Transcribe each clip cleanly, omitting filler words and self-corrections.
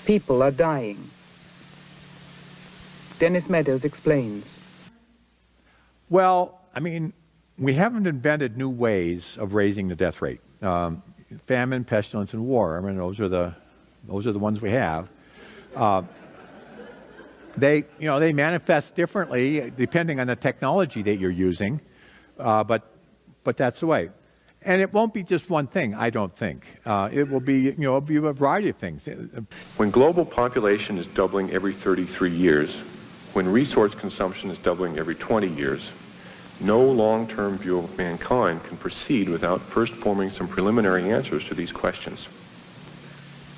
People are dying. Dennis Meadows explains. Well, I mean, we haven't invented new ways of raising the death rate. Famine, pestilence, and war. I mean, those are the ones we have. They manifest differently depending on the technology that you're using, but that's the way. And it won't be just one thing, I don't think. It will be, it'll be a variety of things. When global population is doubling every 33 years, when resource consumption is doubling every 20 years, no long-term view of mankind can proceed without first forming some preliminary answers to these questions.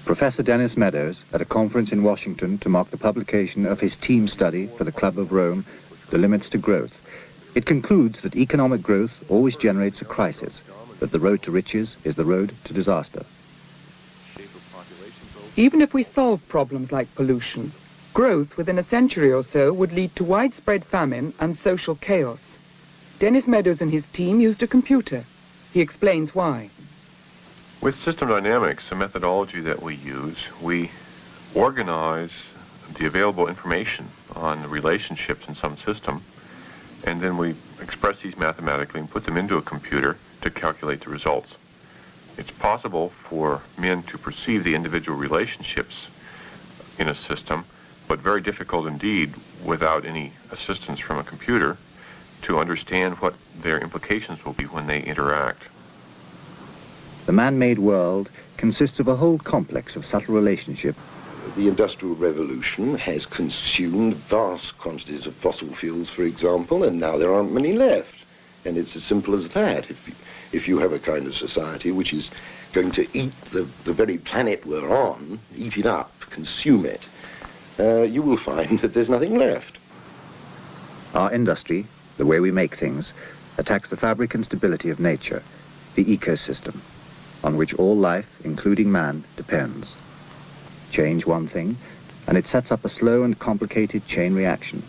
Professor Dennis Meadows at a conference in Washington to mark the publication of his team study for the Club of Rome, The Limits to Growth. It concludes that economic growth always generates a crisis, that the road to riches is the road to disaster. Even if we solve problems like pollution, growth within a century or so would lead to widespread famine and social chaos. Dennis Meadows and his team used a computer. He explains why. With system dynamics, a methodology that we use, we organize the available information on the relationships in some system, and then we express these mathematically and put them into a computer to calculate the results. It's possible for men to perceive the individual relationships in a system, but very difficult indeed without any assistance from a computer to understand what their implications will be when they interact. The man-made world consists of a whole complex of subtle relationships. The Industrial Revolution has consumed vast quantities of fossil fuels, for example, and now there aren't many left. And it's as simple as that. If you have a kind of society which is going to eat the very planet we're on, eat it up, consume it, you will find that there's nothing left. Our industry, the way we make things, attacks the fabric and stability of nature, the ecosystem, on which all life, including man, depends. Change one thing, and it sets up a slow and complicated chain reaction.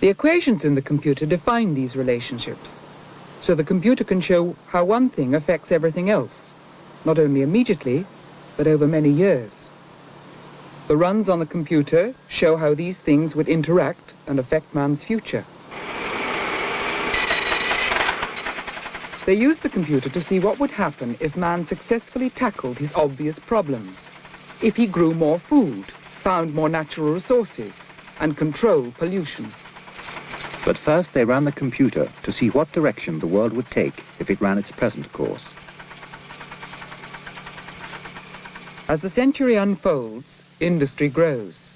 The equations in the computer define these relationships, so the computer can show how one thing affects everything else, not only immediately, but over many years. The runs on the computer show how these things would interact and affect man's future. They used the computer to see what would happen if man successfully tackled his obvious problems, if he grew more food, found more natural resources, and controlled pollution. But first they ran the computer to see what direction the world would take if it ran its present course. As the century unfolds, industry grows,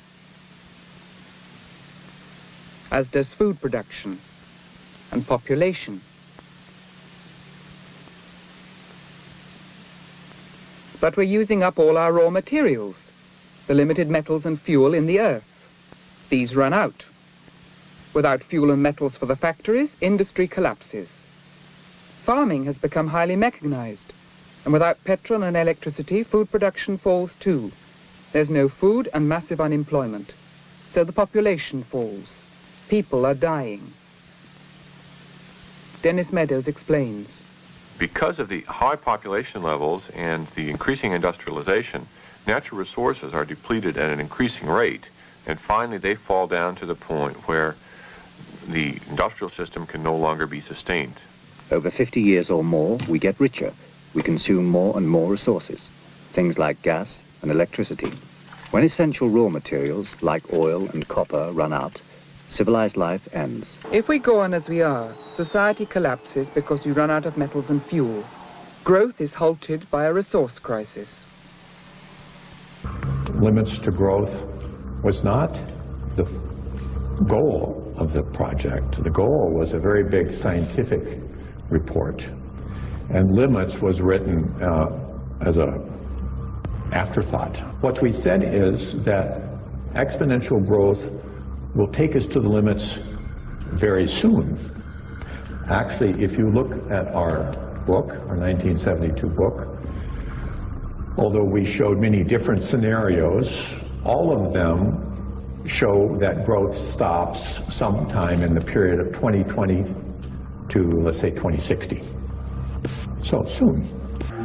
as does food production and population. But we're using up all our raw materials, the limited metals and fuel in the earth. These run out. Without fuel and metals for the factories, industry collapses. Farming has become highly mechanized, and without petrol and electricity, food production falls too. There's no food and massive unemployment, so the population falls. People are dying. Dennis Meadows explains. Because of the high population levels and the increasing industrialization, natural resources are depleted at an increasing rate, and finally they fall down to the point where the industrial system can no longer be sustained. Over 50 years or more, we get richer. We consume more and more resources, things like gas and electricity. When essential raw materials like oil and copper run out, civilized life ends. If we go on as we are, society collapses because we run out of metals and fuel. Growth is halted by a resource crisis. Limits to growth was not the goal of the project. The goal was a very big scientific report, and Limits was written as an afterthought. What we said is that exponential growth will take us to the limits very soon. Actually, if you look at our book, our 1972 book, although we showed many different scenarios, all of them show that growth stops sometime in the period of 2020 to, let's say, 2060. So soon.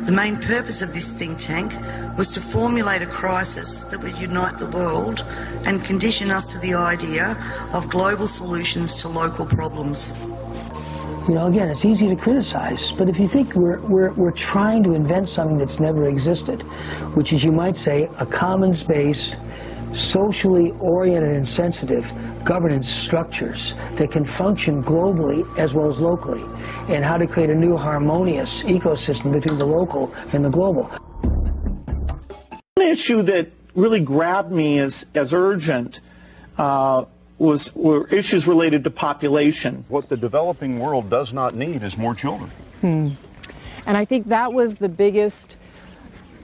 The main purpose of this think tank was to formulate a crisis that would unite the world and condition us to the idea of global solutions to local problems. You know, again, it's easy to criticize, but if you think we're trying to invent something that's never existed, which is, you might say, a commons-based, socially oriented and sensitive governance structures that can function globally as well as locally, and how to create a new harmonious ecosystem between the local and the global. One issue that really grabbed me as urgent were issues related to population. What the developing world does not need is more children. And I think that was the biggest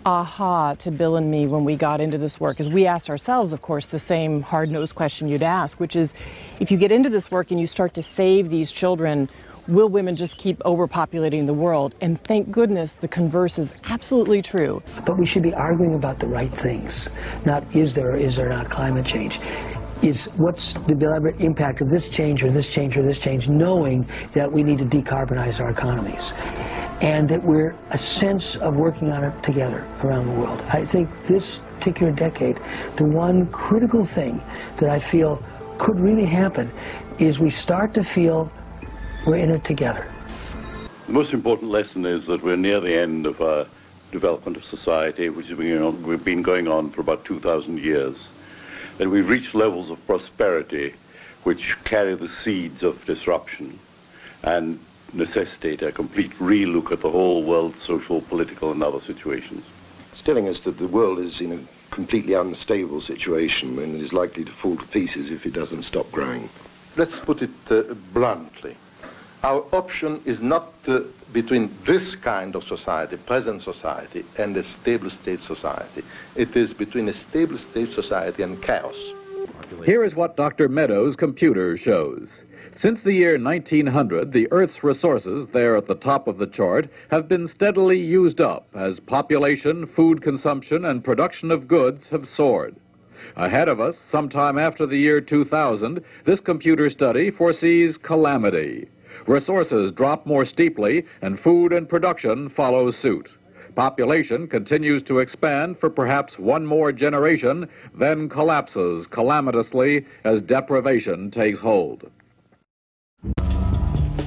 aha to Bill and me when we got into this work, is we asked ourselves, of course, the same hard-nosed question you'd ask, which is, if you get into this work and you start to save these children, will women just keep overpopulating the world? And thank goodness the converse is absolutely true. But we should be arguing about the right things, not is there or is there not climate change. Is what's the deliberate impact of this change or this change or this change, knowing that we need to decarbonize our economies, and that we're a sense of working on it together around the world. I think this particular decade, the one critical thing that I feel could really happen is we start to feel we're in it together. The most important lesson is that we're near the end of our development of society, which we've been going on for about 2,000 years. That we've reached levels of prosperity which carry the seeds of disruption and necessitate a complete relook at the whole world's social, political, and other situations. It's telling us that the world is in a completely unstable situation and is likely to fall to pieces if it doesn't stop growing. Let's put it bluntly. Our option is not between this kind of society, present society, and a stable state society. It is between a stable state society and chaos. Here is what Dr. Meadows' computer shows. Since the year 1900, the Earth's resources, there at the top of the chart, have been steadily used up as population, food consumption, and production of goods have soared. Ahead of us, sometime after the year 2000, this computer study foresees calamity. Resources drop more steeply, and food and production follow suit. Population continues to expand for perhaps one more generation, then collapses calamitously as deprivation takes hold.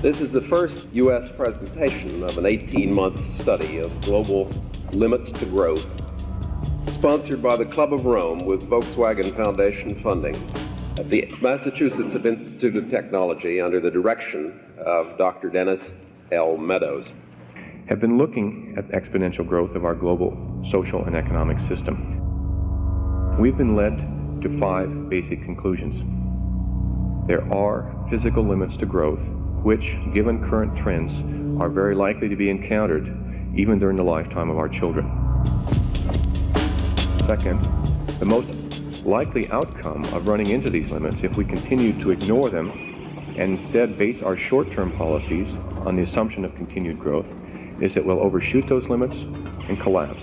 This is the first U.S. presentation of an 18-month study of global limits to growth, sponsored by the Club of Rome with Volkswagen Foundation funding at the Massachusetts Institute of Technology under the direction of Dr. Dennis L. Meadows. Have been looking at the exponential growth of our global social and economic system. We've been led to 5 basic conclusions. There are physical limits to growth, which, given current trends, are very likely to be encountered even during the lifetime of our children. Second, the most likely outcome of running into these limits, if we continue to ignore them and instead base our short-term policies on the assumption of continued growth, is that we'll overshoot those limits and collapse.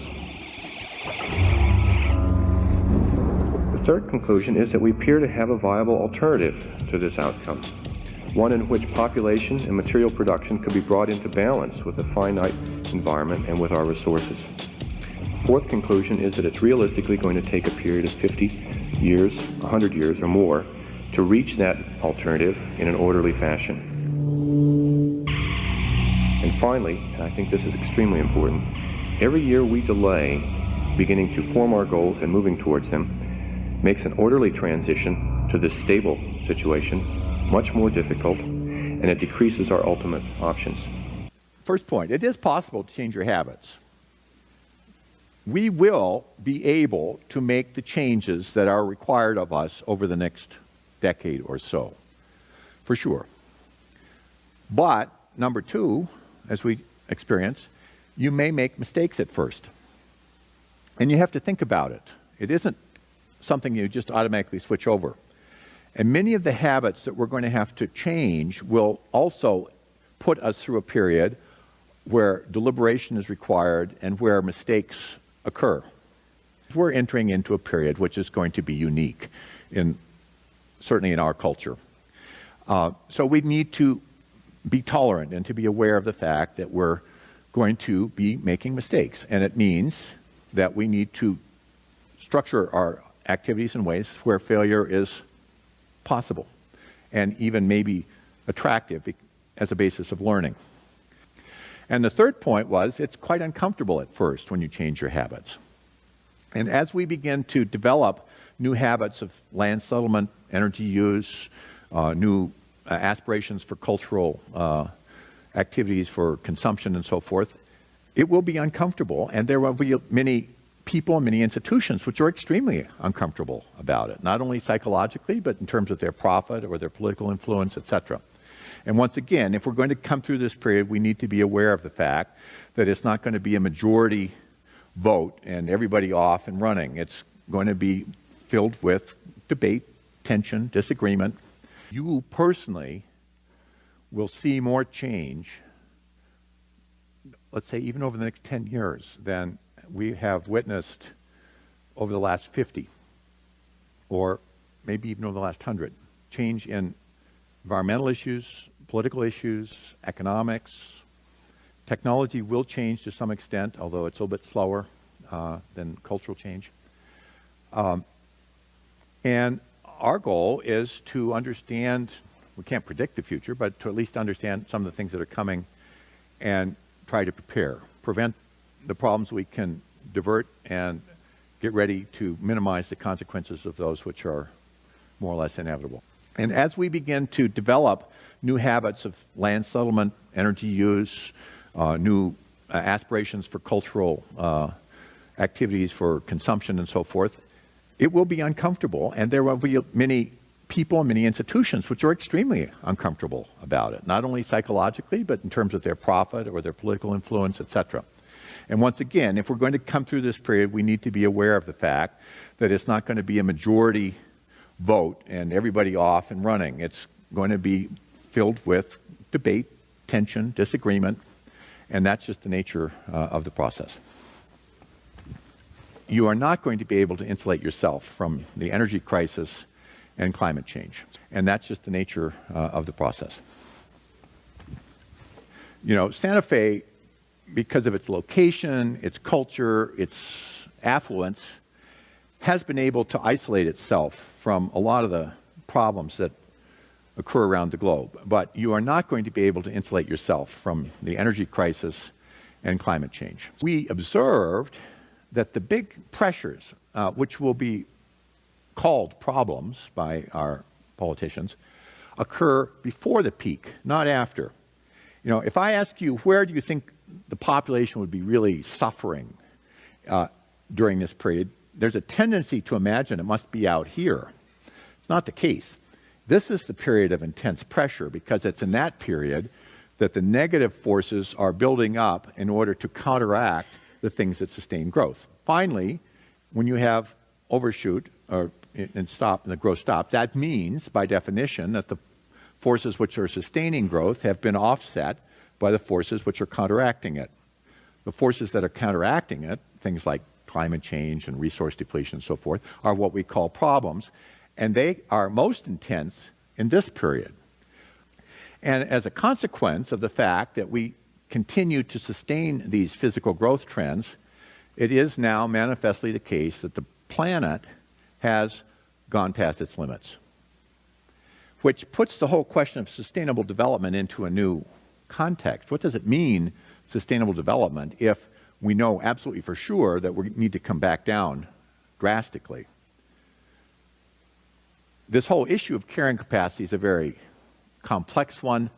The third conclusion is that we appear to have a viable alternative to this outcome, one in which population and material production could be brought into balance with a finite environment and with our resources. Fourth conclusion is that it's realistically going to take a period of 50 years, 100 years or more to reach that alternative in an orderly fashion. And finally, and I think this is extremely important, every year we delay beginning to form our goals and moving towards them makes an orderly transition to this stable situation much more difficult, and it decreases our ultimate options. First point, it is possible to change your habits. We will be able to make the changes that are required of us over the next decade or so, for sure. But, number two, as we experience, you may make mistakes at first. And you have to think about it. It isn't something you just automatically switch over. And many of the habits that we're going to have to change will also put us through a period where deliberation is required and where mistakes occur. We're entering into a period which is going to be unique, certainly in our culture. So we need to be tolerant and to be aware of the fact that we're going to be making mistakes. And it means that we need to structure our activities in ways where failure is possible and even maybe attractive as a basis of learning. And the third point was it's quite uncomfortable at first when you change your habits. And as we begin to develop new habits of land settlement, energy use, new aspirations for cultural activities for consumption and so forth, it will be uncomfortable, and there will be many people and many institutions which are extremely uncomfortable about it, not only psychologically, but in terms of their profit or their political influence, etc. And once again, if we're going to come through this period, we need to be aware of the fact that it's not going to be a majority vote and everybody off and running. It's going to be filled with debate, tension, disagreement. You personally will see more change, let's say even over the next 10 years, than we have witnessed over the last 50, or maybe even over the last 100. Change in environmental issues, political issues, economics. Technology will change to some extent, although it's a little bit slower than cultural change. And our goal is to understand, we can't predict the future, but to at least understand some of the things that are coming and try to prevent the problems we can divert, and get ready to minimize the consequences of those which are more or less inevitable. And as we begin to develop new habits of land settlement, energy use, new aspirations for cultural activities for consumption and so forth, it will be uncomfortable, and there will be many people and many institutions which are extremely uncomfortable about it, not only psychologically, but in terms of their profit or their political influence, etc. And once again, if we're going to come through this period, we need to be aware of the fact that it's not going to be a majority vote and everybody off and running. It's going to be filled with debate, tension, disagreement, and that's just the nature of the process. You are not going to be able to insulate yourself from the energy crisis and climate change, and that's just the nature of the process. You know, Santa Fe, because of its location, its culture, its affluence, has been able to isolate itself from a lot of the problems that occur around the globe. But you are not going to be able to insulate yourself from the energy crisis and climate change. We observed that the big pressures, which will be called problems by our politicians, occur before the peak, not after. You know, if I ask you, where do you think the population would be really suffering during this period, there's a tendency to imagine it must be out here. It's not the case. This is the period of intense pressure, because it's in that period that the negative forces are building up in order to counteract the things that sustain growth. Finally, when you have overshoot and the growth stops, that means, by definition, that the forces which are sustaining growth have been offset by the forces which are counteracting it. The forces that are counteracting it, things like climate change and resource depletion and so forth, are what we call problems, and they are most intense in this period. And as a consequence of the fact that we continue to sustain these physical growth trends, it is now manifestly the case that the planet has gone past its limits, which puts the whole question of sustainable development into a new context. What does it mean, sustainable development, if we know absolutely for sure that we need to come back down drastically? This whole issue of carrying capacity is a very complex one.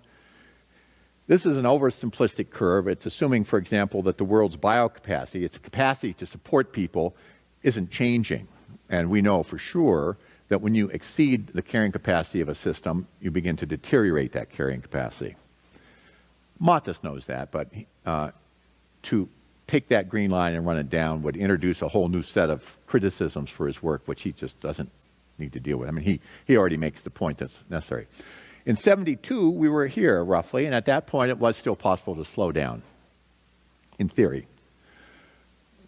This is an oversimplistic curve. It's assuming, for example, that the world's biocapacity, its capacity to support people, isn't changing. And we know for sure that when you exceed the carrying capacity of a system, you begin to deteriorate that carrying capacity. Matas knows that, but to take that green line and run it down would introduce a whole new set of criticisms for his work, which he just doesn't need to deal with. I mean, he already makes the point that's necessary. In 72, we were here, roughly, and at that point, it was still possible to slow down, in theory.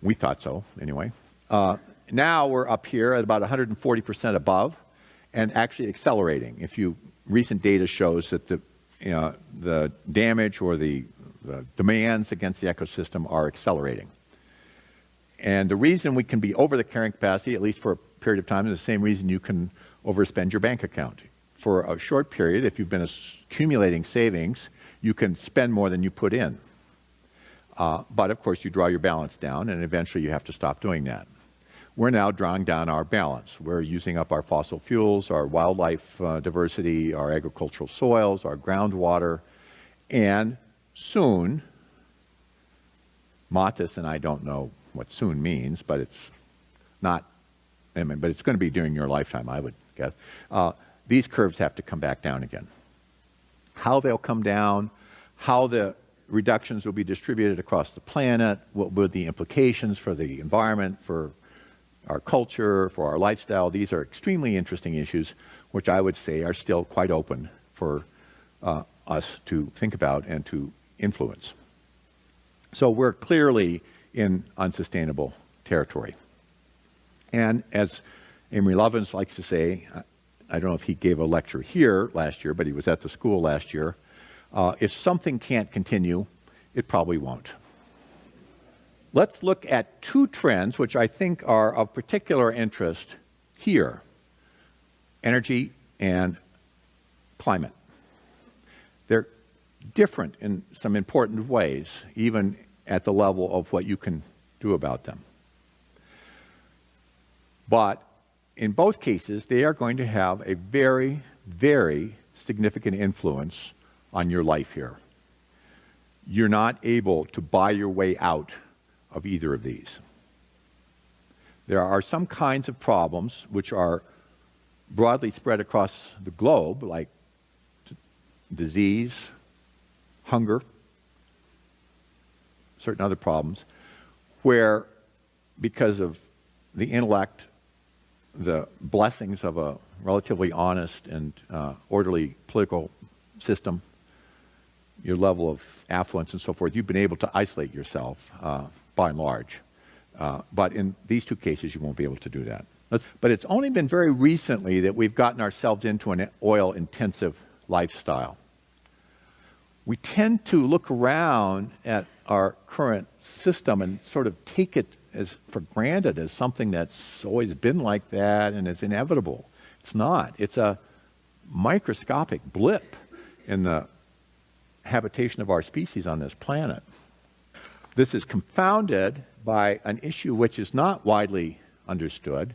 We thought so, anyway. Now we're up here at about 140% above, and actually accelerating. Recent data shows that the damage or the the demands against the ecosystem are accelerating. And the reason we can be over the carrying capacity, at least for a period of time, is the same reason you can overspend your bank account. For a short period, if you've been accumulating savings, you can spend more than you put in. But of course, you draw your balance down, and eventually you have to stop doing that. We're now drawing down our balance. We're using up our fossil fuels, our wildlife diversity, our agricultural soils, our groundwater, and soon, Mathis and I don't know what soon means, but it's not, but it's going to be during your lifetime, I would guess. These curves have to come back down again. How they'll come down, how the reductions will be distributed across the planet, what will the implications for the environment, for our culture, for our lifestyle, these are extremely interesting issues, which I would say are still quite open for us to think about and to influence. So we're clearly in unsustainable territory. And as Amory Lovins likes to say, I don't know if he gave a lecture here last year, but he was at the school last year, if something can't continue, it probably won't. Let's look at two trends which I think are of particular interest here: energy and climate. They're different in some important ways, even at the level of what you can do about them. But in both cases, they are going to have a very, very significant influence on your life here. You're not able to buy your way out of either of these. There are some kinds of problems which are broadly spread across the globe, like disease, hunger, certain other problems, where because of the intellect, the blessings of a relatively honest and orderly political system, your level of affluence and so forth, you've been able to isolate yourself by and large. But in these two cases, you won't be able to do that. But it's only been very recently that we've gotten ourselves into an oil-intensive lifestyle. We tend to look around at our current system and sort of take it as for granted as something that's always been like that and is inevitable. It's not. It's a microscopic blip in the habitation of our species on this planet. This is confounded by an issue which is not widely understood,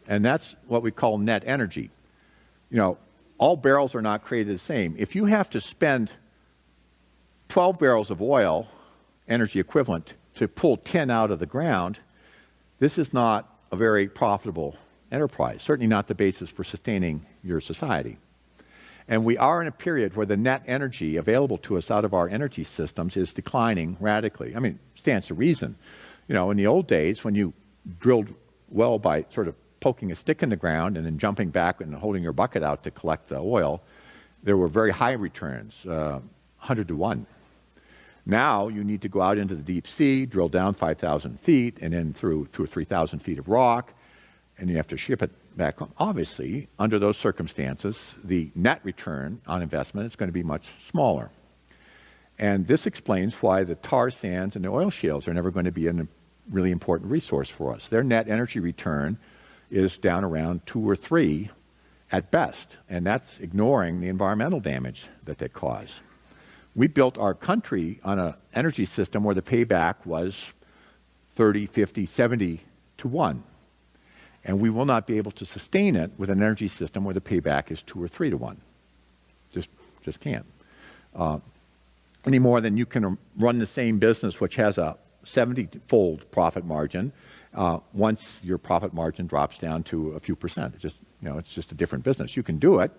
and that's what we call net energy. You know, all barrels are not created the same. If you have to spend 12 barrels of oil, energy equivalent, to pull 10 out of the ground, this is not a very profitable enterprise, certainly not the basis for sustaining your society. And we are in a period where the net energy available to us out of our energy systems is declining radically. I mean, it stands to reason. You know, in the old days, when you drilled well by sort of poking a stick in the ground and then jumping back and holding your bucket out to collect the oil, there were very high returns, 100 to 1. Now you need to go out into the deep sea, drill down 5,000 feet, and then through 2,000 or 3,000 feet of rock, and you have to ship it back home. Obviously, under those circumstances, the net return on investment is going to be much smaller. And this explains why the tar sands and the oil shales are never going to be a really important resource for us. Their net energy return is down around 2 or 3 at best, and that's ignoring the environmental damage that they cause. We built our country on an energy system where the payback was 30, 50, 70 to 1. And we will not be able to sustain it with an energy system where the payback is 2 or 3 to 1. Just can't. Any more than you can run the same business which has a 70-fold profit margin once your profit margin drops down to a few percent. It's just a different business. You can do it.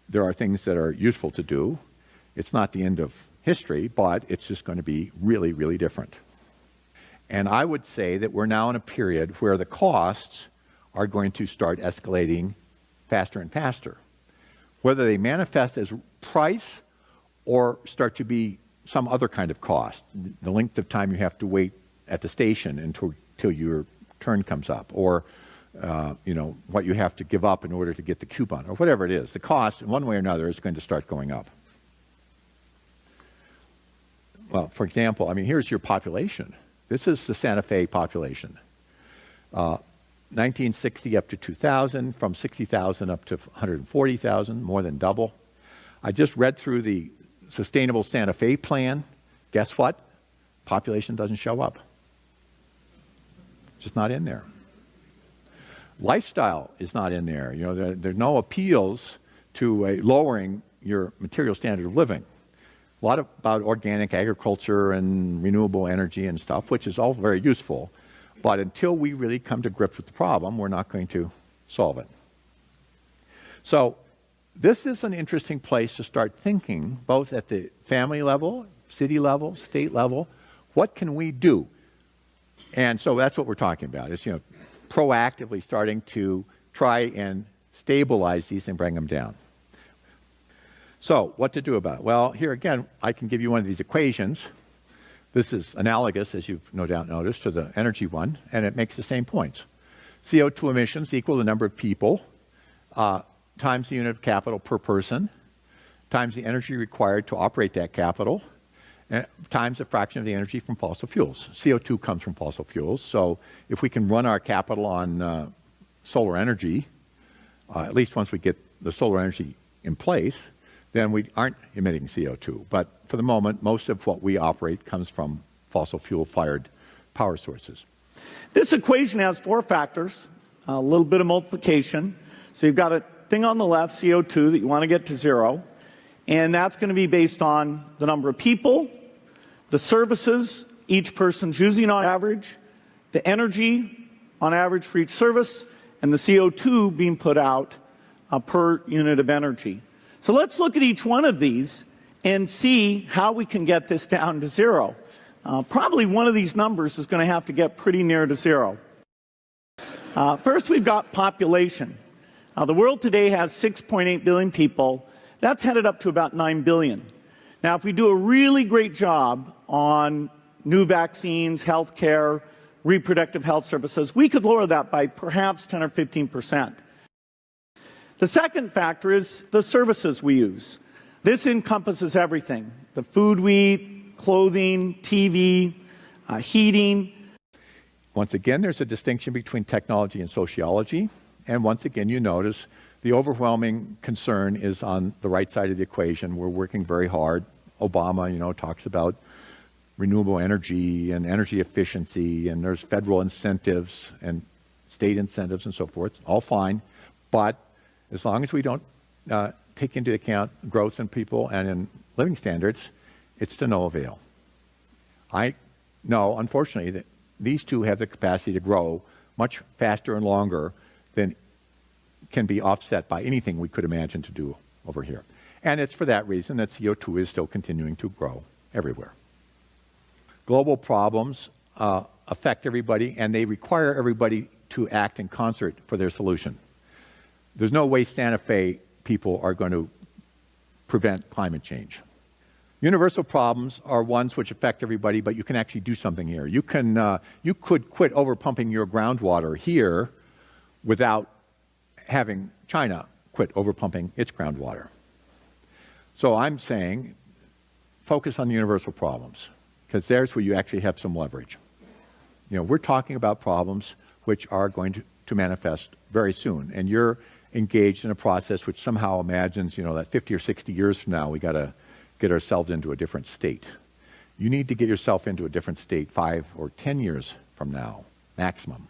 There are things that are useful to do. It's not the end of history, but it's just going to be really, really different. And I would say that we're now in a period where the costs are going to start escalating faster and faster. Whether they manifest as price or start to be some other kind of cost, the length of time you have to wait at the station until your turn comes up, or what you have to give up in order to get the coupon, or whatever it is. The cost, in one way or another, is going to start going up. Well, for example, I mean, here's your population. This is the Santa Fe population. 1960 up to 2000, from 60,000 up to 140,000, more than double. I just read through the Sustainable Santa Fe plan. Guess what? Population doesn't show up. It's just not in there. Lifestyle is not in there. You know, there's no appeals to lowering your material standard of living. A lot about organic agriculture and renewable energy and stuff, which is all very useful. But until we really come to grips with the problem, we're not going to solve it. So this is an interesting place to start thinking, both at the family level, city level, state level. What can we do? And so that's what we're talking about, is, you know, proactively starting to try and stabilize these and bring them down. So what to do about it? Well, here again, I can give you one of these equations. This is analogous, as you've no doubt noticed, to the energy one, and it makes the same points. CO2 emissions equal the number of people times the unit of capital per person times the energy required to operate that capital times the fraction of the energy from fossil fuels. CO2 comes from fossil fuels, so if we can run our capital on solar energy, at least once we get the solar energy in place, then we aren't emitting CO2. But for the moment, most of what we operate comes from fossil fuel-fired power sources. This equation has four factors, a little bit of multiplication. So you've got a thing on the left, CO2, that you want to get to zero, and that's going to be based on the number of people, the services each person's using on average, the energy on average for each service, and the CO2 being put out per unit of energy. So let's look at each one of these and see how we can get this down to zero. Probably one of these numbers is going to have to get pretty near to zero. First, we've got population. The world today has 6.8 billion people. That's headed up to about 9 billion. Now, if we do a really great job on new vaccines, health care, reproductive health services, we could lower that by perhaps 10 or 15%. The second factor is the services we use. This encompasses everything: the food we eat, clothing, TV, heating. Once again, there's a distinction between technology and sociology. And once again, you notice the overwhelming concern is on the right side of the equation. We're working very hard. Obama, you know, talks about renewable energy and energy efficiency, and there's federal incentives and state incentives and so forth. All fine. But as long as we don't take into account growth in people and in living standards, it's to no avail. I know, unfortunately, that these two have the capacity to grow much faster and longer than can be offset by anything we could imagine to do over here. And it's for that reason that CO2 is still continuing to grow everywhere. Global problems affect everybody, and they require everybody to act in concert for their solution. There's no way Santa Fe people are going to prevent climate change. Universal problems are ones which affect everybody, but you can actually do something here. You could quit overpumping your groundwater here without having China quit overpumping its groundwater. So I'm saying focus on the universal problems, because there's where you actually have some leverage. You know, we're talking about problems which are going to manifest very soon, and you're engaged in a process which somehow imagines, you know, that 50 or 60 years from now we got to get ourselves into a different state. You need to get yourself into a different state 5 or 10 years from now, maximum.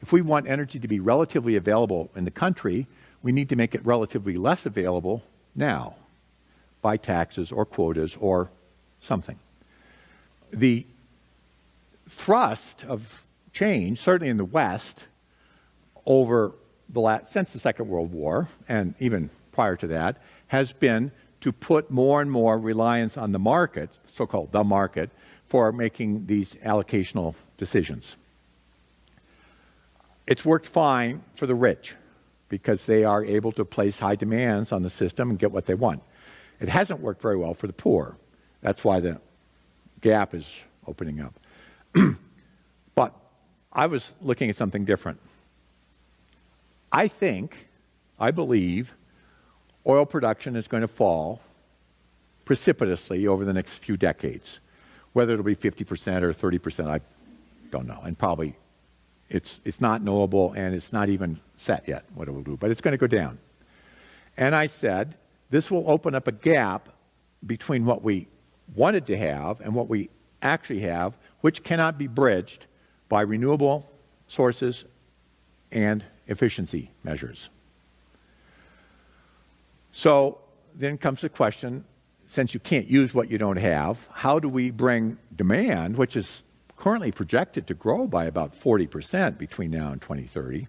If we want energy to be relatively available in the country, we need to make it relatively less available now by taxes or quotas or something. The thrust of change, certainly in the West, since the Second World War, and even prior to that, has been to put more and more reliance on the market, so-called the market, for making these allocational decisions. It's worked fine for the rich because they are able to place high demands on the system and get what they want. It hasn't worked very well for the poor. That's why the gap is opening up. But I was looking at something different. I believe oil production is going to fall precipitously over the next few decades. Whether it'll be 50% or 30%, I don't know. And probably it's not knowable, and it's not even set yet what it will do, but it's going to go down. And I said, this will open up a gap between what we wanted to have and what we actually have, which cannot be bridged by renewable sources and efficiency measures. So then comes the question, since you can't use what you don't have, how do we bring demand, which is currently projected to grow by about 40% between now and 2030,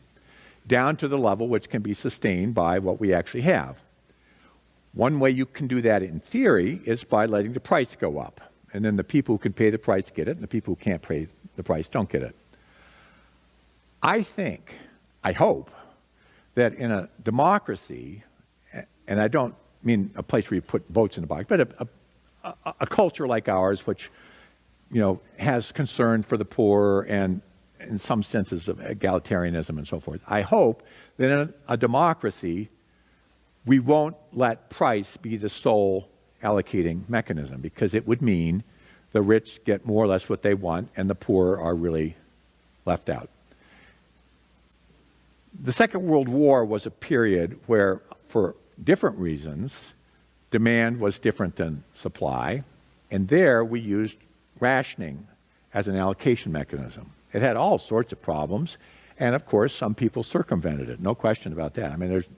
down to the level which can be sustained by what we actually have? One way you can do that in theory is by letting the price go up. And then the people who can pay the price get it, and the people who can't pay the price don't get it. I hope, that in a democracy, and I don't mean a place where you put votes in the box, but a culture like ours, which has concern for the poor and in some senses of egalitarianism and so forth. I hope that in a democracy, we won't let price be the sole allocating mechanism, because it would mean the rich get more or less what they want and the poor are really left out. The Second World War was a period where, for different reasons, demand was different than supply, and there we used rationing as an allocation mechanism. It had all sorts of problems, and of course some people circumvented it, no question about that. I mean, there's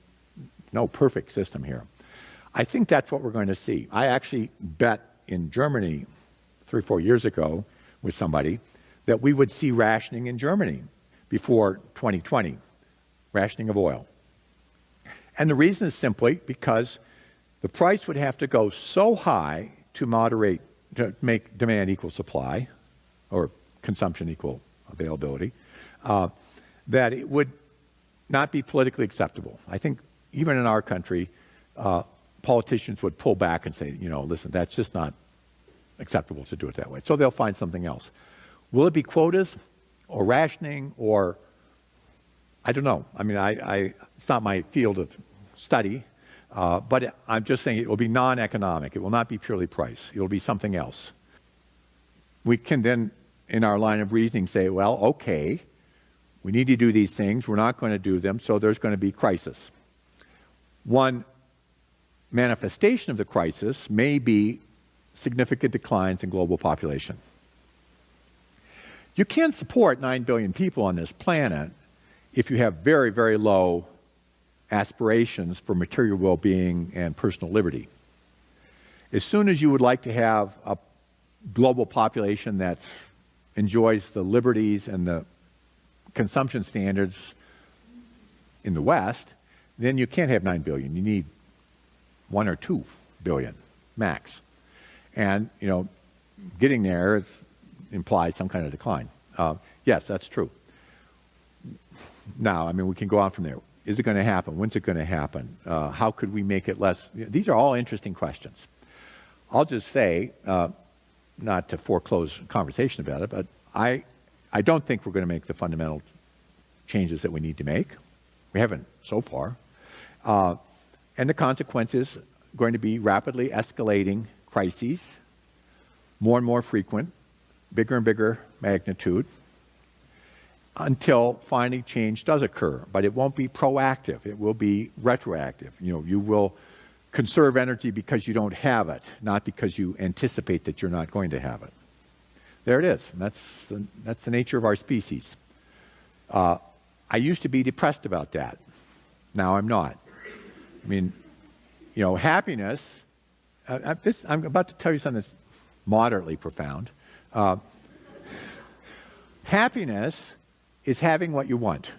no perfect system here. I think that's what we're going to see. I actually bet in Germany 3 or 4 years ago with somebody that we would see rationing in Germany before 2020, rationing of oil. And the reason is simply because the price would have to go so high to make demand equal supply, or consumption equal availability, that it would not be politically acceptable. I think even in our country, politicians would pull back and say, listen, that's just not acceptable to do it that way. So they'll find something else. Will it be quotas or rationing, or I don't know. I mean, it's not my field of study, but I'm just saying it will be non-economic. It will not be purely price. It will be something else. We can then, in our line of reasoning, say, well, okay, we need to do these things. We're not going to do them, so there's going to be crisis. One manifestation of the crisis may be significant declines in global population. You can't support 9 billion people on this planet if you have very, very low aspirations for material well-being and personal liberty. As soon as you would like to have a global population that enjoys the liberties and the consumption standards in the West, then you can't have 9 billion. You need 1 or 2 billion max. And, getting there implies some kind of decline. Yes, that's true. Now, I mean, we can go on from there. Is it going to happen? When's it going to happen? How could we make it less? These are all interesting questions. I'll just say, not to foreclose conversation about it, but I don't think we're going to make the fundamental changes that we need to make. We haven't so far. And the consequence is going to be rapidly escalating crises, more and more frequent, bigger and bigger magnitude, until finally change does occur. But it won't be proactive. It will be retroactive. You will conserve energy because you don't have it, not because you anticipate that you're not going to have it. There it is. That's the nature of our species. I used to be depressed about that. Now I'm not. I mean, happiness, I'm about to tell you something that's moderately profound. Happiness is having what you want.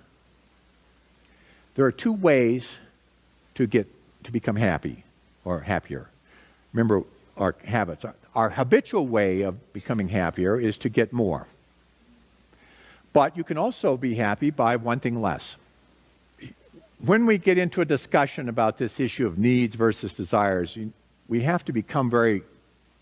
There are 2 ways to become happy or happier. Remember our habits. Our habitual way of becoming happier is to get more. But you can also be happy by wanting less. When we get into a discussion about this issue of needs versus desires, we have to become very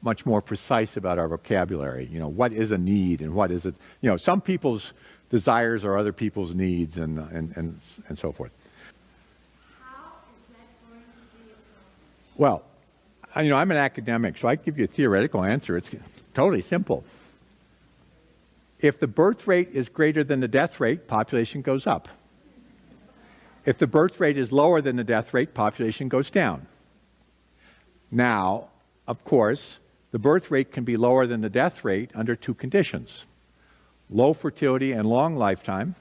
much more precise about our vocabulary. What is a need and what is it? Some people's desires are other people's needs and so forth. How is that going to be accomplished? Well, I'm an academic, so I give you a theoretical answer. It's totally simple. If the birth rate is greater than the death rate, population goes up. If the birth rate is lower than the death rate, population goes down. Now, of course, the birth rate can be lower than the death rate under two conditions: low fertility and long lifetime,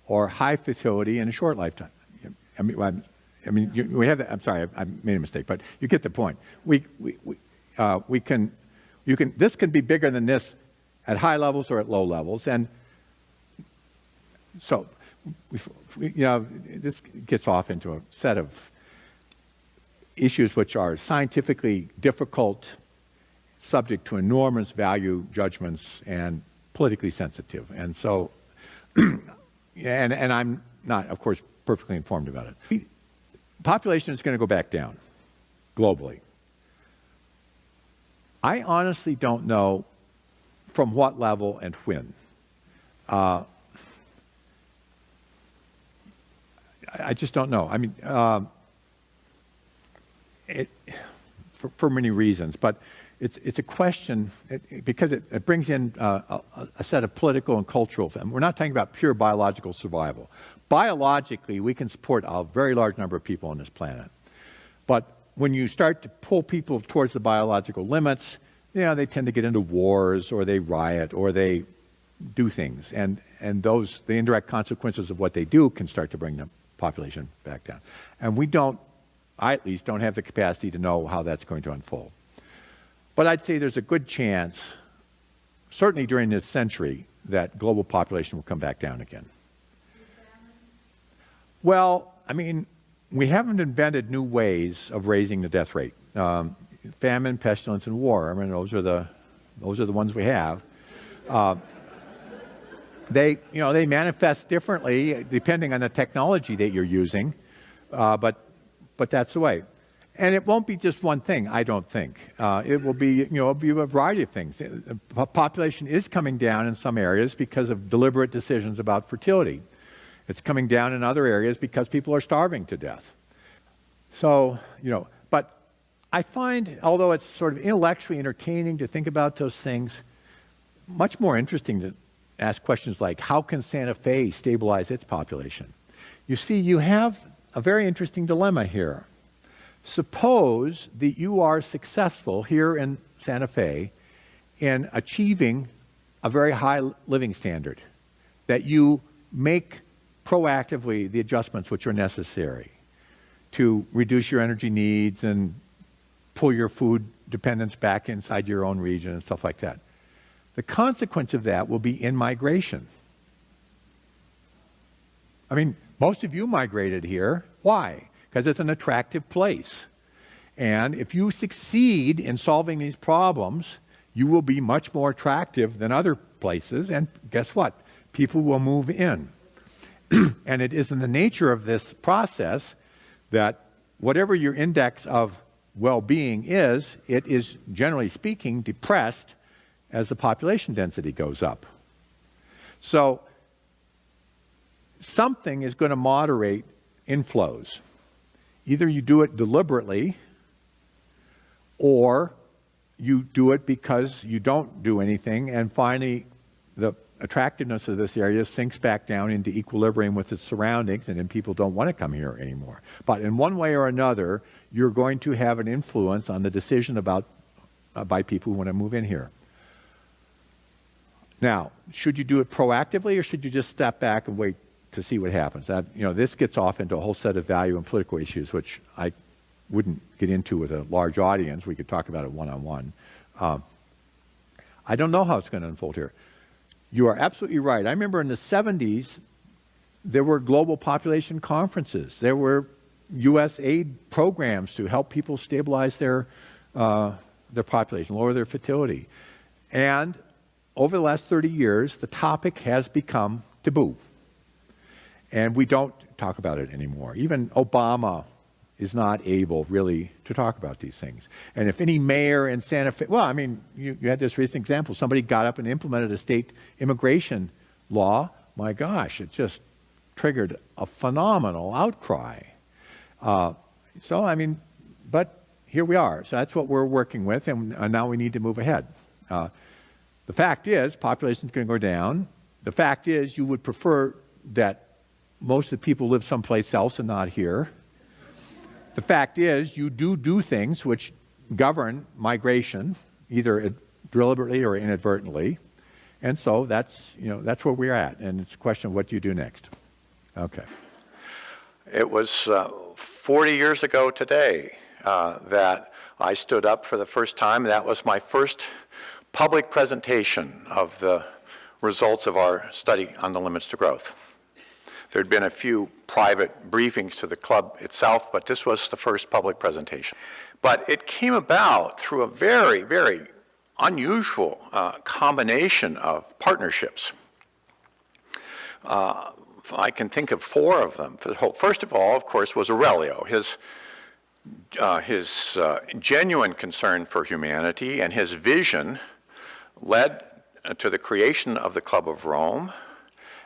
or high fertility and a short lifetime. We have that. I'm sorry, I made a mistake, but you get the point. This can be bigger than this at high levels or at low levels, and so this gets off into a set of issues which are scientifically difficult, subject to enormous value judgments, and politically sensitive. And so, and I'm not, of course, perfectly informed about it. Population is going to go back down globally. I honestly don't know from what level and when. I just don't know. I mean, for many reasons, but it's a question because it brings in a set of political and cultural. We're not talking about pure biological survival. Biologically, we can support a very large number of people on this planet. But when you start to pull people towards the biological limits, they tend to get into wars, or they riot, or they do things. And the indirect consequences of what they do can start to bring the population back down. And I at least don't have the capacity to know how that's going to unfold. But I'd say there's a good chance, certainly during this century, that global population will come back down again. Well, I mean, we haven't invented new ways of raising the death rate. Famine, pestilence, and war. I mean, those are the ones we have. They manifest differently depending on the technology that you're using, but that's the way. And it won't be just one thing, I don't think. It will be, it'll be a variety of things. Population is coming down in some areas because of deliberate decisions about fertility. It's coming down in other areas because people are starving to death. So, but I find, although it's sort of intellectually entertaining to think about those things, much more interesting to ask questions like, how can Santa Fe stabilize its population? You see, you have a very interesting dilemma here. Suppose that you are successful here in Santa Fe in achieving a very high living standard, that you make proactively the adjustments which are necessary to reduce your energy needs and pull your food dependence back inside your own region and stuff like that. The consequence of that will be in-migration. I mean, most of you migrated here. Why? Because it's an attractive place. And if you succeed in solving these problems, you will be much more attractive than other places. And guess what? People will move in. And it is in the nature of this process that whatever your index of well-being is, it is, generally speaking, depressed as the population density goes up. So something is going to moderate inflows. Either you do it deliberately, or you do it because you don't do anything, and finally the attractiveness of this area sinks back down into equilibrium with its surroundings, and then people don't want to come here anymore. But in one way or another, you're going to have an influence on the decision about by people who want to move in here. Now, should you do it proactively, or should you just step back and wait to see what happens? This gets off into a whole set of value and political issues, which I wouldn't get into with a large audience. We could talk about it one-on-one. I don't know how it's going to unfold here. You are absolutely right. I remember in the 70s, there were global population conferences. There were U.S. aid programs to help people stabilize their population, lower their fertility. And over the last 30 years, the topic has become taboo. And we don't talk about it anymore. Even Obama is not able really to talk about these things. And if any mayor in Santa Fe, well, I mean, you had this recent example. Somebody got up and implemented a state immigration law. My gosh, it just triggered a phenomenal outcry. So, I mean, but here we are. So that's what we're working with, and now we need to move ahead. The fact is, population is going to go down. The fact is, you would prefer that most of the people live someplace else and not here. The fact is, you do things which govern migration, either deliberately or inadvertently. And so that's where we're at. And it's a question of what do you do next? Okay. It was 40 years ago today that I stood up for the first time. That was my first public presentation of the results of our study on the limits to growth. There had been a few private briefings to the club itself, but this was the first public presentation. But it came about through a very, very unusual combination of partnerships. I can think of 4 of them. First of all, of course, was Aurelio. His genuine concern for humanity and his vision led to the creation of the Club of Rome,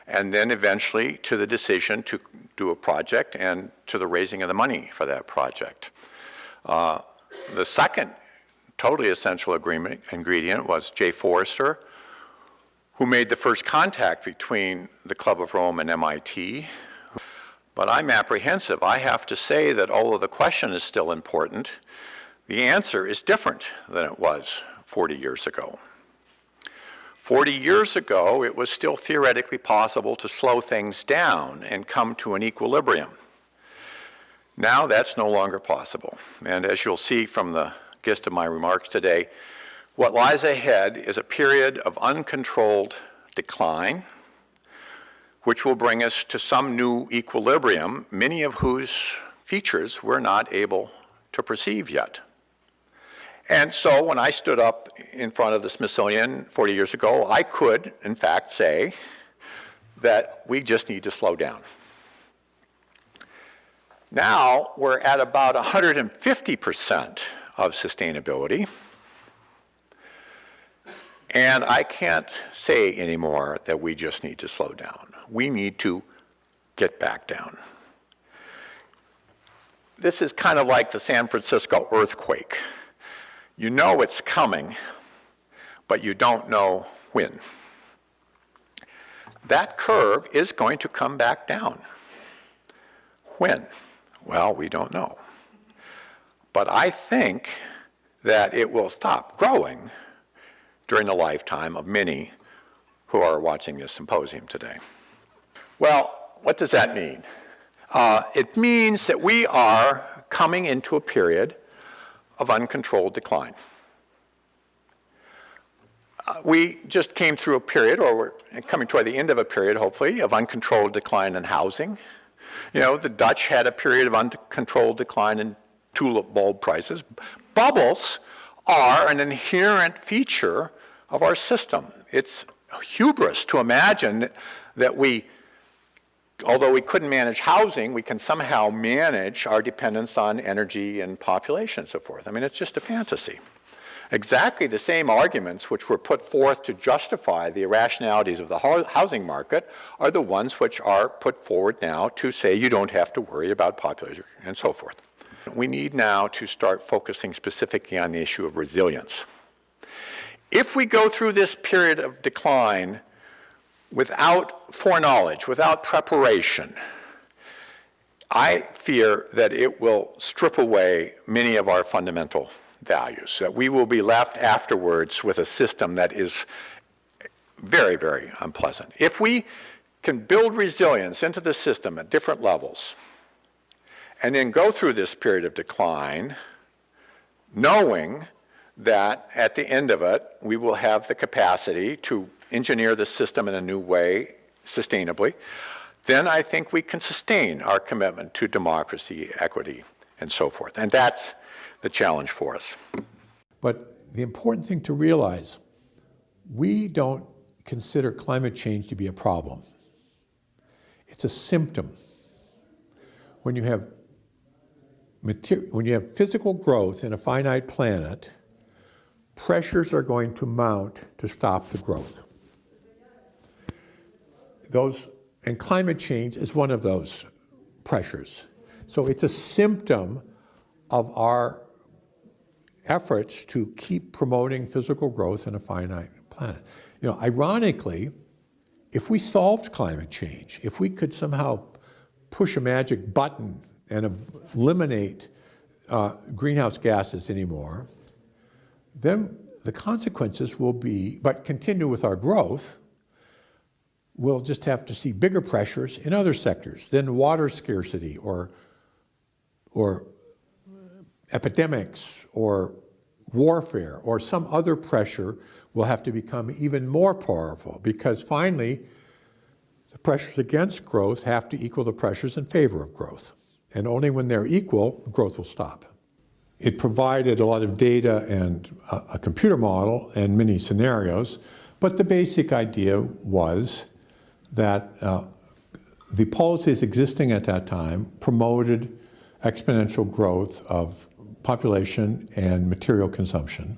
and then eventually to the decision to do a project and to the raising of the money for that project. The second totally essential ingredient was Jay Forrester, who made the first contact between the Club of Rome and MIT. But I'm apprehensive. I have to say that although the question is still important, the answer is different than it was 40 years ago. 40 years ago, it was still theoretically possible to slow things down and come to an equilibrium. Now that's no longer possible. And as you'll see from the gist of my remarks today, what lies ahead is a period of uncontrolled decline, which will bring us to some new equilibrium, many of whose features we're not able to perceive yet. And so when I stood up in front of the Smithsonian 40 years ago, I could, in fact, say that we just need to slow down. Now we're at about 150% of sustainability. And I can't say anymore that we just need to slow down. We need to get back down. This is kind of like the San Francisco earthquake. You know it's coming, but you don't know when. That curve is going to come back down. When? Well, we don't know. But I think that it will stop growing during the lifetime of many who are watching this symposium today. Well, what does that mean? It means that we are coming into a period of uncontrolled decline. We just came through a period, or we're coming toward the end of a period, hopefully, of uncontrolled decline in housing. You know, the Dutch had a period of uncontrolled decline in tulip bulb prices. Bubbles are an inherent feature of our system. It's hubris to imagine that we, although we couldn't manage housing, we can somehow manage our dependence on energy and population and so forth. I mean, it's just a fantasy. Exactly the same arguments which were put forth to justify the irrationalities of the housing market are the ones which are put forward now to say you don't have to worry about population and so forth. We need now to start focusing specifically on the issue of resilience. If we go through this period of decline without foreknowledge, without preparation, I fear that it will strip away many of our fundamental values, that we will be left afterwards with a system that is very, very unpleasant. If we can build resilience into the system at different levels, and then go through this period of decline, knowing that at the end of it, we will have the capacity to engineer the system in a new way, sustainably, then I think we can sustain our commitment to democracy, equity, and so forth. And that's the challenge for us. But the important thing to realize, we don't consider climate change to be a problem. It's a symptom. When you have physical growth in a finite planet, pressures are going to mount to stop the growth. And climate change is one of those pressures. So it's a symptom of our efforts to keep promoting physical growth in a finite planet. You know, ironically, if we solved climate change, if we could somehow push a magic button and eliminate greenhouse gases anymore, then the consequences will be, but continue with our growth, we'll just have to see bigger pressures in other sectors, then water scarcity or epidemics or warfare or some other pressure will have to become even more powerful, because finally the pressures against growth have to equal the pressures in favor of growth. And only when they're equal, growth will stop. It provided a lot of data and a computer model and many scenarios, but the basic idea was that the policies existing at that time promoted exponential growth of population and material consumption.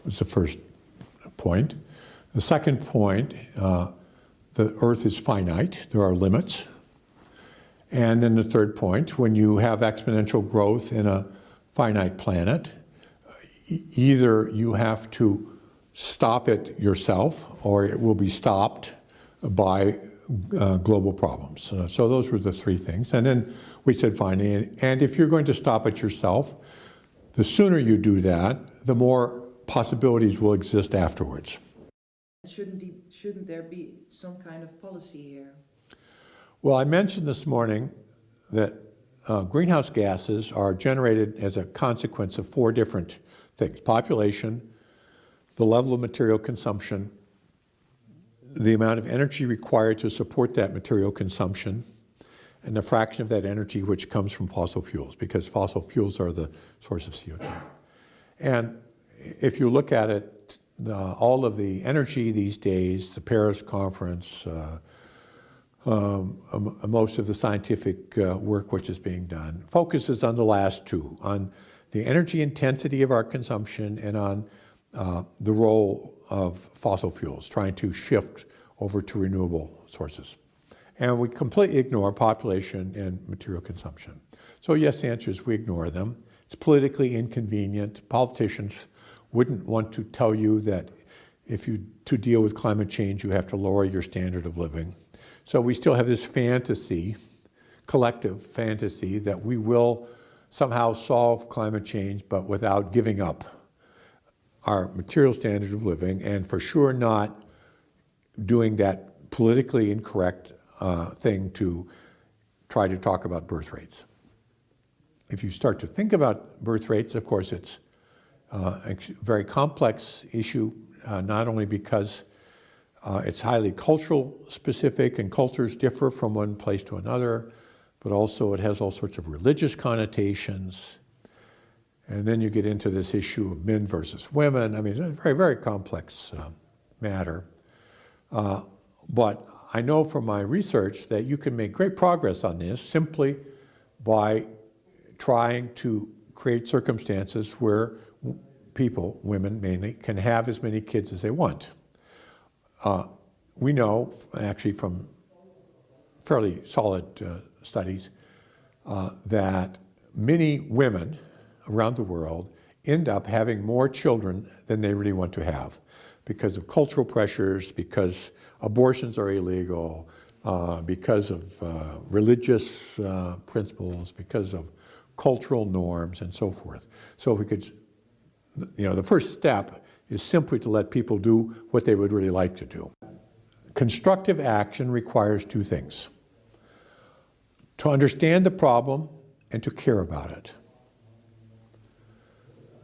Was the first point. The second point, the Earth is finite, there are limits. And then the third point, when you have exponential growth in a finite planet, either you have to stop it yourself or it will be stopped by global problems. So those were the three things. And then we said finally, and if you're going to stop it yourself, the sooner you do that, the more possibilities will exist afterwards. Shouldn't there be some kind of policy here? Well, I mentioned this morning that greenhouse gases are generated as a consequence of four different things: population, the level of material consumption, the amount of energy required to support that material consumption, and the fraction of that energy which comes from fossil fuels, because fossil fuels are the source of CO2. And if you look at it, all of the energy these days, the Paris Conference, most of the scientific work which is being done, focuses on the last two, on the energy intensity of our consumption and on the role of fossil fuels, trying to shift over to renewable sources. And we completely ignore population and material consumption. So yes, the answer is we ignore them. It's politically inconvenient. Politicians wouldn't want to tell you that to deal with climate change, you have to lower your standard of living. So we still have this fantasy, collective fantasy, that we will somehow solve climate change, but without giving up our material standard of living, and for sure not doing that politically incorrect thing to try to talk about birth rates. If you start to think about birth rates, of course, it's a very complex issue, not only because it's highly cultural specific and cultures differ from one place to another, but also it has all sorts of religious connotations. And then you get into this issue of men versus women. I mean, it's a very, very complex matter. But I know from my research that you can make great progress on this simply by trying to create circumstances where people, women mainly, can have as many kids as they want. We know, actually from fairly solid studies, that many women around the world end up having more children than they really want to have because of cultural pressures, because abortions are illegal, because of religious principles, because of cultural norms and so forth. So we could, the first step is simply to let people do what they would really like to do. Constructive action requires two things: to understand the problem and to care about it.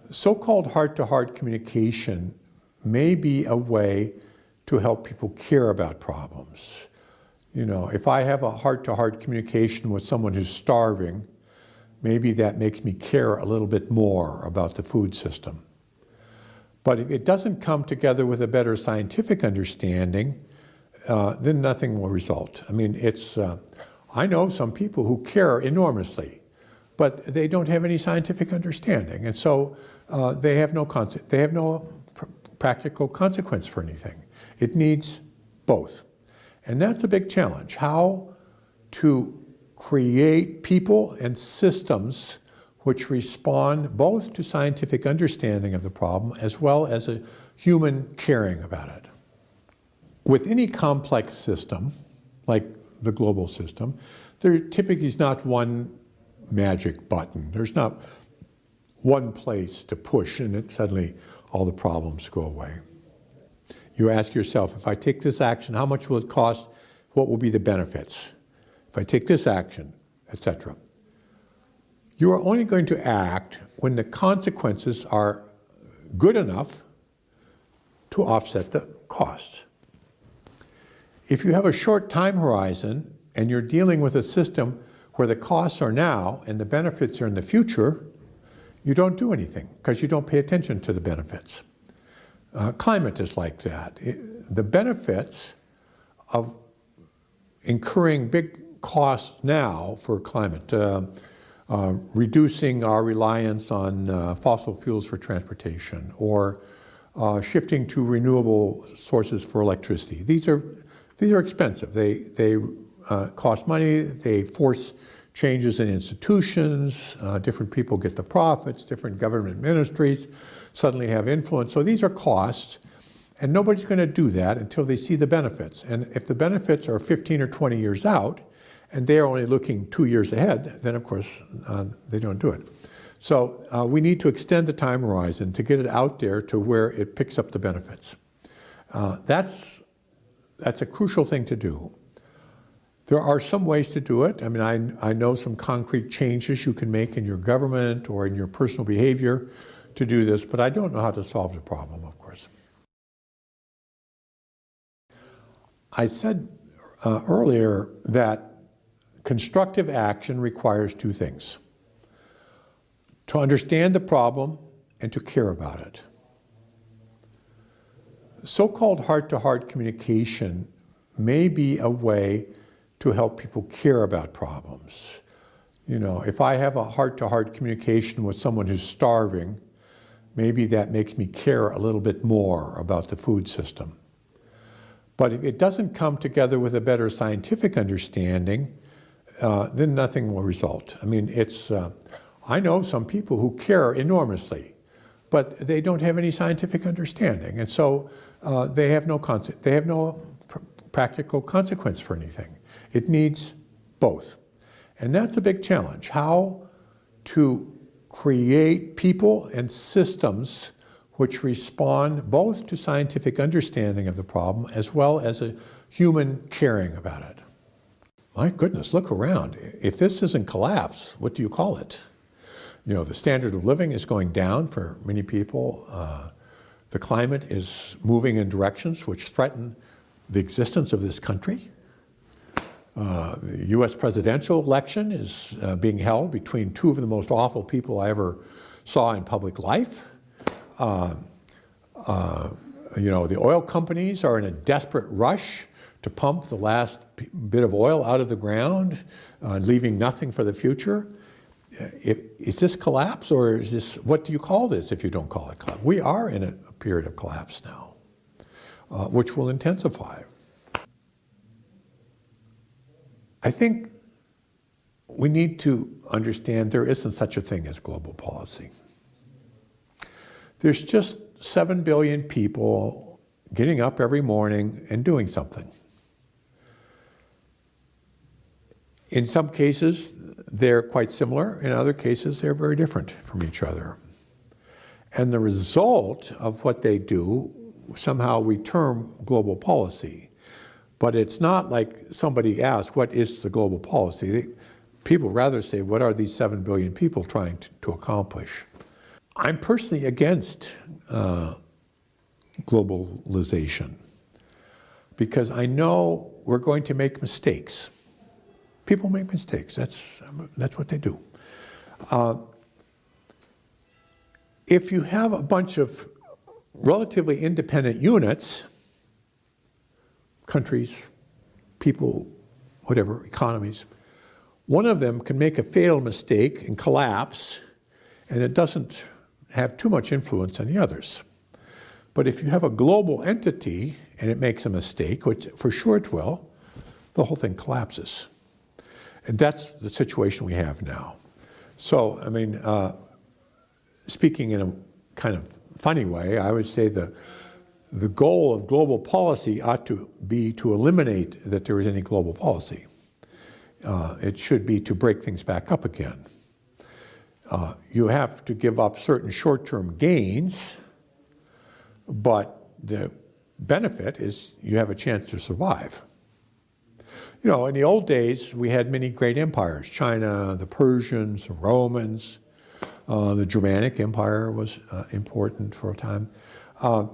So-called heart-to-heart communication may be a way to help people care about problems. If I have a heart-to-heart communication with someone who's starving, maybe that makes me care a little bit more about the food system. But if it doesn't come together with a better scientific understanding, then nothing will result. I mean, I know some people who care enormously, but they don't have any scientific understanding, and so they have no practical consequence for anything. It needs both. And that's a big challenge, how to create people and systems which respond both to scientific understanding of the problem as well as a human caring about it. With any complex system, like the global system, there typically is not one magic button. There's not one place to push and it suddenly all the problems go away. You ask yourself, if I take this action, how much will it cost? What will be the benefits? If I take this action, etc. You are only going to act when the consequences are good enough to offset the costs. If you have a short time horizon and you're dealing with a system where the costs are now and the benefits are in the future, you don't do anything because you don't pay attention to the benefits. Climate is like that. The benefits of incurring big costs now for climate, reducing our reliance on fossil fuels for transportation, or shifting to renewable sources for electricity. These are expensive. They cost money. They force changes in institutions. Different people get the profits. Different government ministries suddenly have influence. So these are costs, and nobody's going to do that until they see the benefits. And if the benefits are 15 or 20 years out, and they're only looking 2 years ahead, then of course they don't do it. So we need to extend the time horizon to get it out there to where it picks up the benefits. That's a crucial thing to do. There are some ways to do it. I mean, I know some concrete changes you can make in your government or in your personal behavior to do this, but I don't know how to solve the problem, of course. I said earlier that constructive action requires two things: to understand the problem and to care about it. So-called heart-to-heart communication may be a way to help people care about problems. You know, if I have a heart-to-heart communication with someone who's starving, maybe that makes me care a little bit more about the food system. But if it doesn't come together with a better scientific understanding, then nothing will result. I mean, I know some people who care enormously, but they don't have any scientific understanding, and so they have no practical consequence for anything. It needs both, and that's a big challenge: how to create people and systems which respond both to scientific understanding of the problem as well as a human caring about it. My goodness, look around. If this isn't collapse, what do you call it? You know, the standard of living is going down for many people. The climate is moving in directions which threaten the existence of this country. The U.S. presidential election is being held between two of the most awful people I ever saw in public life. You know, the oil companies are in a desperate rush to pump the last bit of oil out of the ground, leaving nothing for the future. Is this collapse, or is this, what do you call this if you don't call it collapse? We are in a period of collapse now, which will intensify. I think we need to understand there isn't such a thing as global policy. There's just 7 billion people getting up every morning and doing something. In some cases, they're quite similar. In other cases, they're very different from each other. And the result of what they do, somehow we term global policy. But it's not like somebody asks, what is the global policy? People rather say, what are these 7 billion people trying to accomplish? I'm personally against globalization because I know we're going to make mistakes. People make mistakes. That's what they do. If you have a bunch of relatively independent units, countries, people, whatever, economies, one of them can make a fatal mistake and collapse, and it doesn't have too much influence on the others. But if you have a global entity and it makes a mistake, which for sure it will, the whole thing collapses. And that's the situation we have now. So, I mean, speaking in a kind of funny way, I would say the goal of global policy ought to be to eliminate that there is any global policy. It should be to break things back up again. You have to give up certain short-term gains, but the benefit is you have a chance to survive. You know, in the old days, we had many great empires: China, the Persians, the Romans, the Germanic Empire was important for a time. You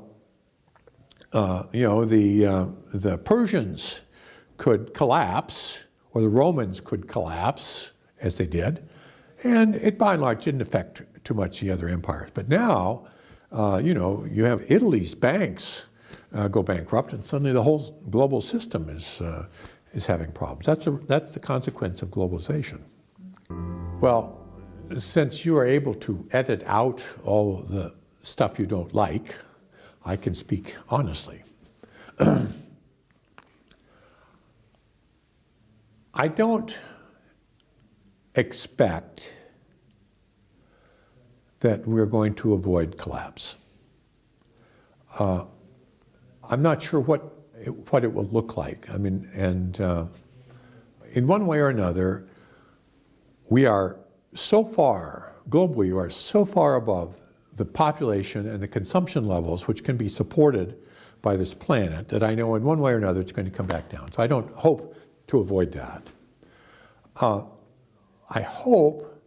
know, the Persians could collapse, or the Romans could collapse, as they did, and it by and large didn't affect too much the other empires. But now, you know, you have Italy's banks go bankrupt, and suddenly the whole global system is having problems. That's the consequence of globalization. Well, since you are able to edit out all the stuff you don't like, I can speak honestly. I don't expect that we're going to avoid collapse. I'm not sure what it will look like. I mean, and in one way or another, we are so far, globally, we are so far above the population and the consumption levels which can be supported by this planet that I know in one way or another it's going to come back down. So I don't hope to avoid that. I hope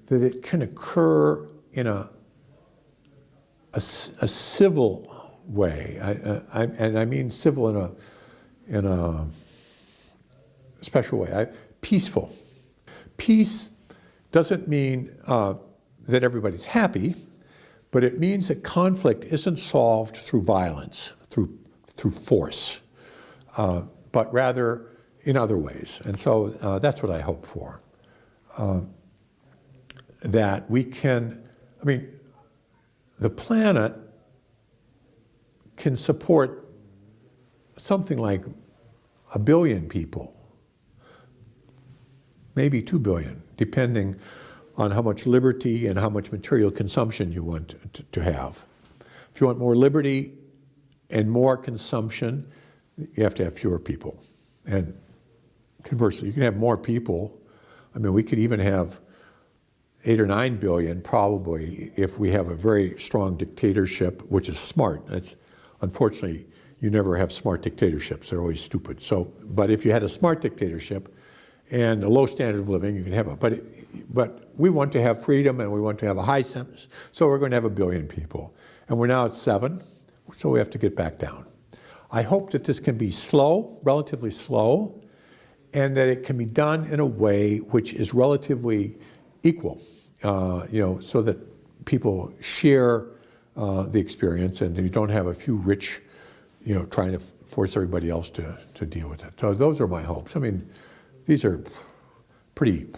that it can occur in a civil way, and I mean civil in a special way, peaceful. Peace doesn't mean that everybody's happy, but it means that conflict isn't solved through violence, through force, but rather in other ways. And so that's what I hope for. That we can, I mean, the planet can support something like 1 billion people, maybe 2 billion, depending on how much liberty and how much material consumption you want to have. If you want more liberty and more consumption, you have to have fewer people. And conversely, you can have more people. I mean, we could even have 8 or 9 billion probably if we have a very strong dictatorship, which is smart. That's, unfortunately, you never have smart dictatorships. They're always stupid. So, but if you had a smart dictatorship and a low standard of living, you can have it. But we want to have freedom and we want to have a high sentence, so we're going to have 1 billion people. And we're now at 7, so we have to get back down. I hope that this can be slow, relatively slow, and that it can be done in a way which is relatively equal, you know, so that people share the experience and you don't have a few rich, you know, trying to force everybody else to deal with it. So those are my hopes. I mean, these are pretty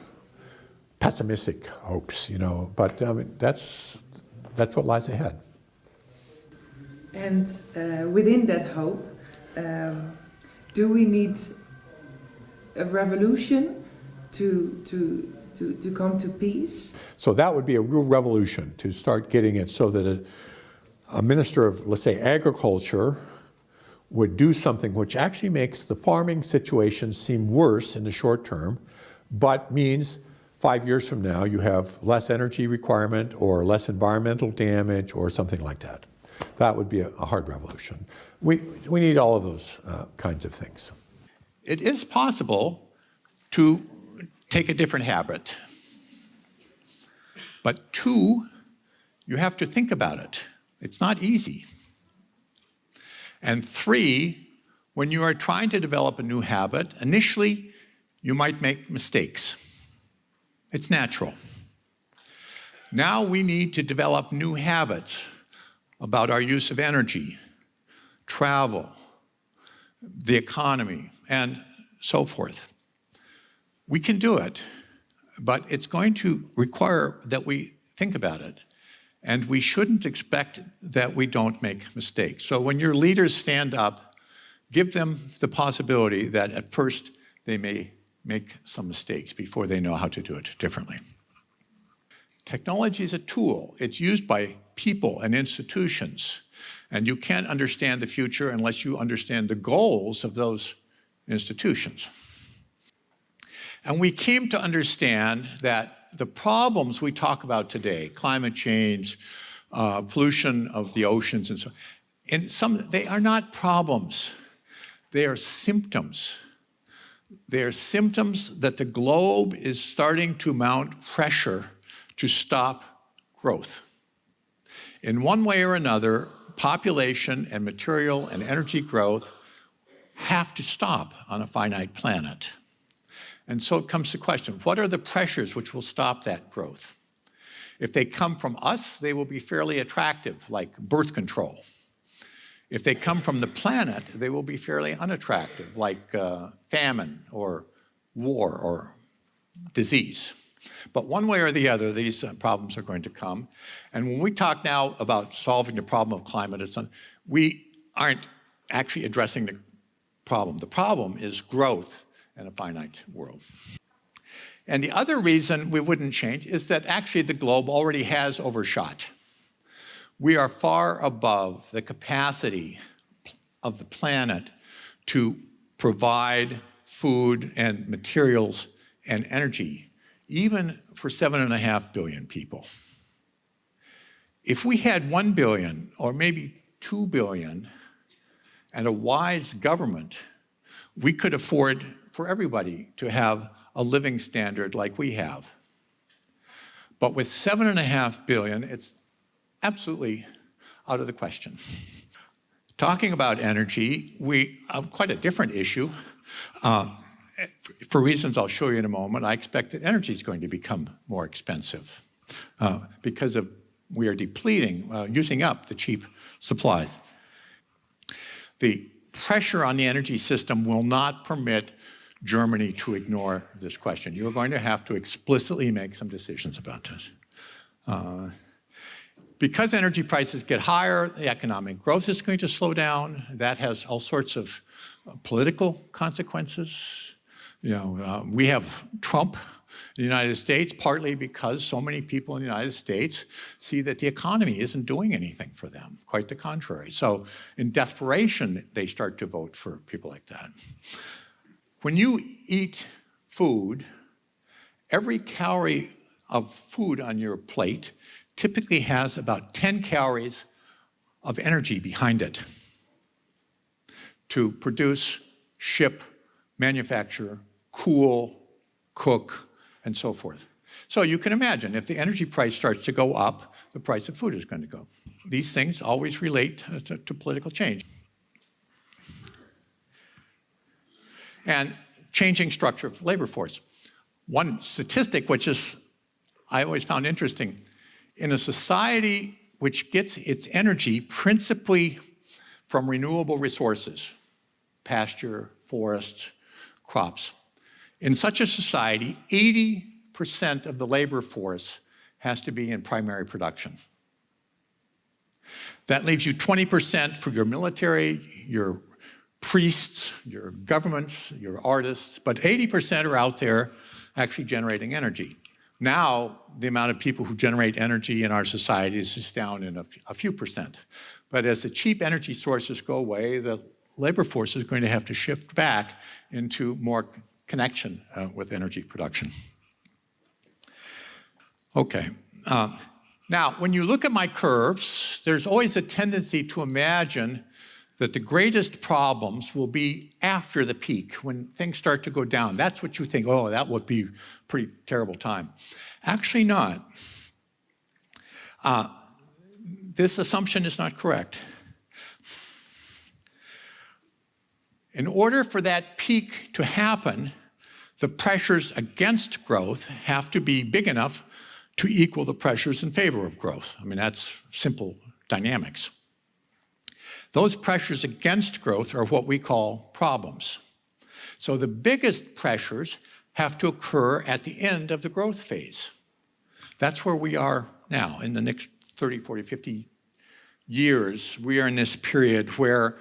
pessimistic hopes, you know, but I mean, that's what lies ahead. And within that hope, do we need a revolution to come to peace? So that would be a real revolution, to start getting it so that a minister of, let's say, agriculture would do something which actually makes the farming situation seem worse in the short term, but means 5 years from now you have less energy requirement or less environmental damage or something like that. That would be a hard revolution. We need all of those kinds of things. It is possible to take a different habit. But 2, you have to think about it. It's not easy. And 3, when you are trying to develop a new habit, initially you might make mistakes. It's natural. Now we need to develop new habits about our use of energy, travel, the economy, and so forth. We can do it, but it's going to require that we think about it. And we shouldn't expect that we don't make mistakes. So when your leaders stand up, give them the possibility that at first they may make some mistakes before they know how to do it differently. Technology is a tool. It's used by people and institutions. And you can't understand the future unless you understand the goals of those institutions. And we came to understand that the problems we talk about today, climate change, pollution of the oceans and so on, they are not problems. They are symptoms. They are symptoms that the globe is starting to mount pressure to stop growth. In one way or another, population and material and energy growth have to stop on a finite planet. And so it comes to the question, what are the pressures which will stop that growth? If they come from us, they will be fairly attractive, like birth control. If they come from the planet, they will be fairly unattractive, like famine or war or disease. But one way or the other, these problems are going to come. And when we talk now about solving the problem of climate, we aren't actually addressing the problem. The problem is growth in a finite world. And the other reason we wouldn't change is that actually the globe already has overshot. We are far above the capacity of the planet to provide food and materials and energy, even for 7.5 billion people. If we had 1 billion or maybe 2 billion and a wise government, we could afford for everybody to have a living standard like we have. But with 7.5 billion, it's absolutely out of the question. Talking about energy, we have quite a different issue. For reasons I'll show you in a moment, I expect that energy is going to become more expensive because we are depleting, using up the cheap supplies. The pressure on the energy system will not permit Germany to ignore this question. You're going to have to explicitly make some decisions about this. Because energy prices get higher, the economic growth is going to slow down. That has all sorts of political consequences. We have Trump in the United States, partly because so many people in the United States see that the economy isn't doing anything for them, quite the contrary. So in desperation, they start to vote for people like that. When you eat food, every calorie of food on your plate typically has about 10 calories of energy behind it to produce, ship, manufacture, cool, cook, and so forth. So you can imagine if the energy price starts to go up, the price of food is going to go. These things always relate to political change. And changing structure of labor force. One statistic which I always found interesting, in a society which gets its energy principally from renewable resources, pasture, forests, crops, in such a society, 80% of the labor force has to be in primary production. That leaves you 20% for your military, your priests, your governments, your artists, but 80% are out there actually generating energy. Now, the amount of people who generate energy in our societies is down in a few percent. But as the cheap energy sources go away, the labor force is going to have to shift back into more connection with energy production. Okay. Now, when you look at my curves, there's always a tendency to imagine that the greatest problems will be after the peak, when things start to go down. That's what you think, oh, that would be a pretty terrible time. Actually not. This assumption is not correct. In order for that peak to happen, the pressures against growth have to be big enough to equal the pressures in favor of growth. I mean, that's simple dynamics. Those pressures against growth are what we call problems. So the biggest pressures have to occur at the end of the growth phase. That's where we are now. In the next 30, 40, 50 years, we are in this period where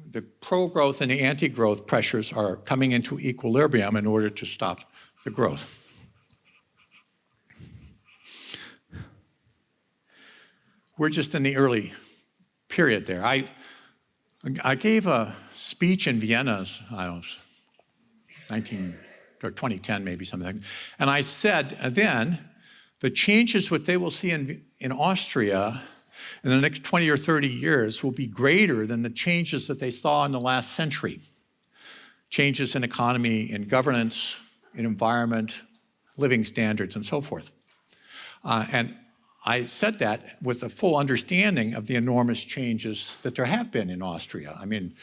the pro-growth and the anti-growth pressures are coming into equilibrium in order to stop the growth. we're just in the early period there. I gave a speech in Vienna, I was 2010 maybe, something like that, and I said then, the changes what they will see in Austria in the next 20 or 30 years will be greater than the changes that they saw in the last century. Changes in economy, in governance, in environment, living standards, and so forth. And I said that with a full understanding of the enormous changes that there have been in Austria. I mean,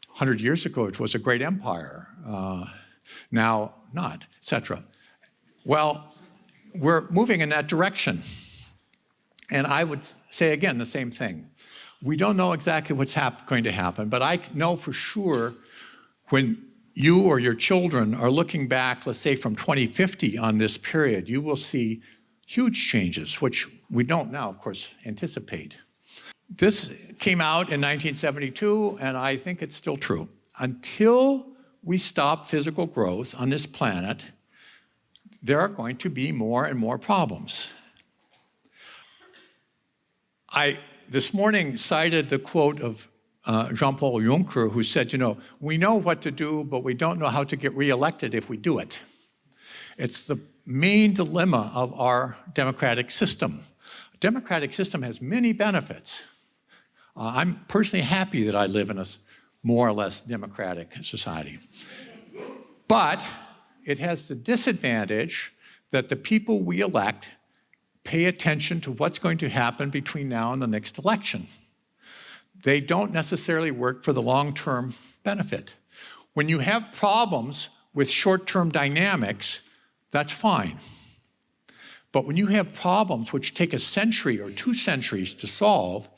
100 years ago, it was a great empire. Now, not, etc. Well, we're moving in that direction. And I would say again the same thing. We don't know exactly what's going to happen, but I know for sure when you or your children are looking back, let's say from 2050 on this period, you will see huge changes, which we don't now, of course, anticipate. This came out in 1972, and I think it's still true. Until we stop physical growth on this planet, there are going to be more and more problems. I, this morning, cited the quote of Jean-Paul Juncker, who said, we know what to do, but we don't know how to get reelected if we do it. It's the main dilemma of our democratic system. A democratic system has many benefits. I'm personally happy that I live in a more or less democratic society. But it has the disadvantage that the people we elect pay attention to what's going to happen between now and the next election. They don't necessarily work for the long-term benefit. When you have problems with short-term dynamics, that's fine. But when you have problems which take a century or 2 centuries to solve,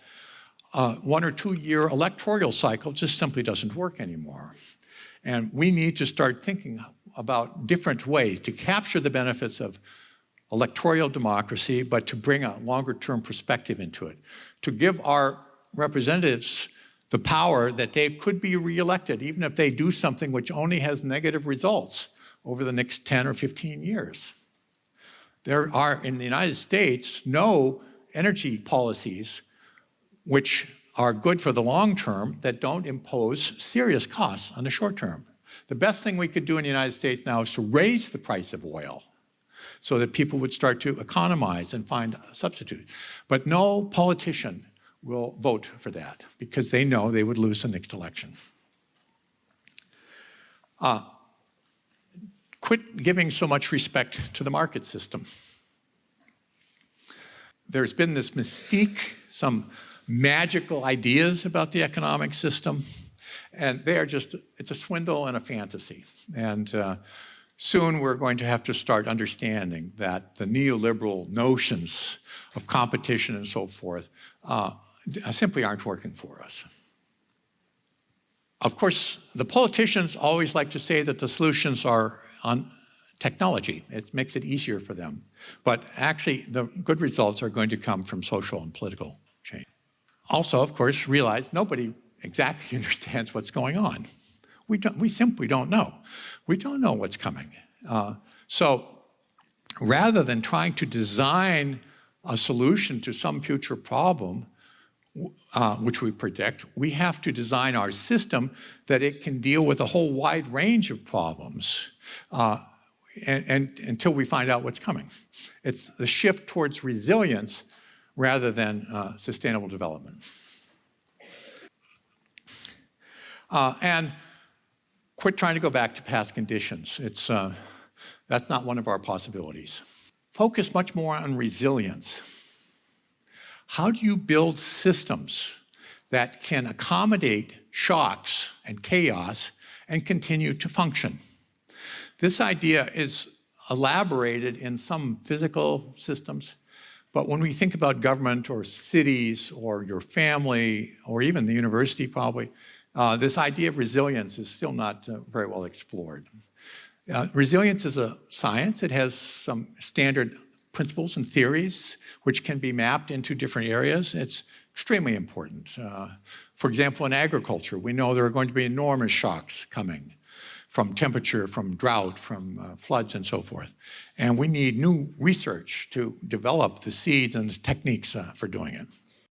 1 or 2 year electoral cycle just simply doesn't work anymore. And we need to start thinking about different ways to capture the benefits of electoral democracy, but to bring a longer-term perspective into it, to give our representatives the power that they could be reelected, even if they do something which only has negative results over the next 10 or 15 years. There are, in the United States, no energy policies which are good for the long term that don't impose serious costs on the short term. The best thing we could do in the United States now is to raise the price of oil so that people would start to economize and find a substitute. But no politician will vote for that because they know they would lose the next election. Quit giving so much respect to the market system. There's been this mystique, some magical ideas about the economic system, and they are just, it's a swindle and a fantasy. And soon we're going to have to start understanding that the neoliberal notions of competition and so forth simply aren't working for us. Of course, the politicians always like to say that the solutions are on technology. It makes it easier for them. But actually, the good results are going to come from social and political change. Also, of course, realize nobody exactly understands what's going on. We simply don't know. We don't know what's coming. So rather than trying to design a solution to some future problem, which we predict, we have to design our system that it can deal with a whole wide range of problems and until we find out what's coming. It's the shift towards resilience rather than sustainable development. And quit trying to go back to past conditions. That's not one of our possibilities. Focus much more on resilience. How do you build systems that can accommodate shocks and chaos and continue to function? This idea is elaborated in some physical systems, but when we think about government or cities or your family or even the university probably, this idea of resilience is still not very well explored. Resilience is a science. It has some standard principles and theories which can be mapped into different areas. It's extremely important. For example, in agriculture, we know there are going to be enormous shocks coming. from temperature, from drought, from floods and so forth. And we need new research to develop the seeds and the techniques for doing it.